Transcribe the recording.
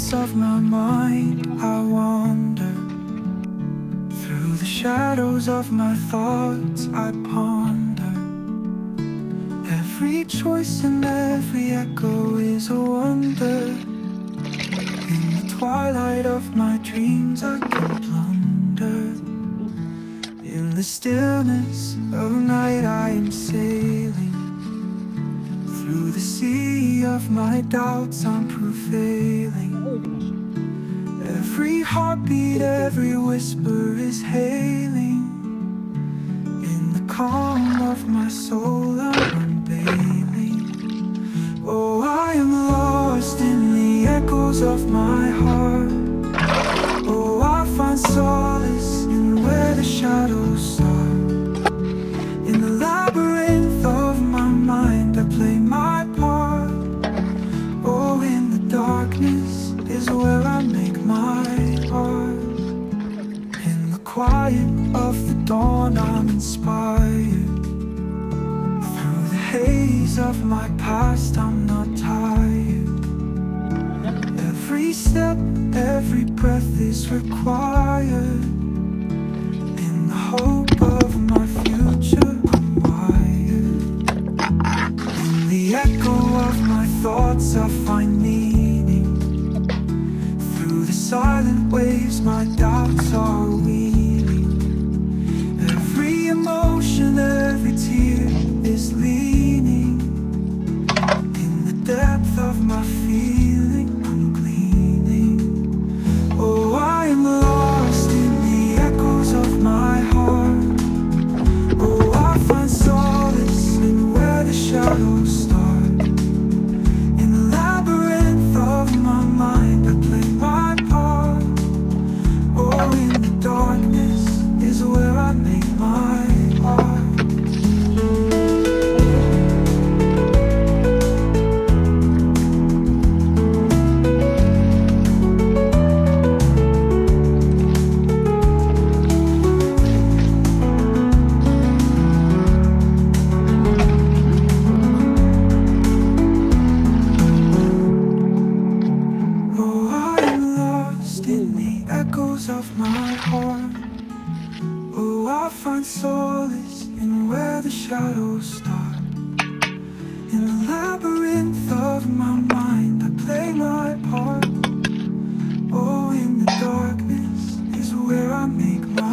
labyrinths of my mind I wander. Through the shadows of my thoughts I ponder. Every choice and every echo is a wonder. In the twilight of my dreams I can plunder. In the stillness of night I am sailing. Through the sea of my doubts I'm prevailing. Every heartbeat, every whisper is hailing. In the calm of my soul I'm unveiling. Oh, I am lost in the echoes of my heart. Oh, I find solace in where the shadows start. In the labyrinth of my mind I play my part. Oh, in the darkness is where I make my art. In the quiet of the dawn I'm inspired. Through the haze of my past I'm not tired. Every step, every breath is required. In the hope of my future I'm wired. In the echo of my thoughts I find meaning. Through the silent waves my doubts are weaving. Every emotion, every tear is leaning. In the depth of my feeling I'm gleaning. Oh, I am lost in the echoes of my heart. Oh, I find solace in where the shadows start. In the labyrinth of my mind I play my part. Oh, in the darkness is where I make my art. Of my heart. Oh, I find solace in where the shadows start. In the labyrinth of my mind I play my part. Oh, in the darkness is where I make my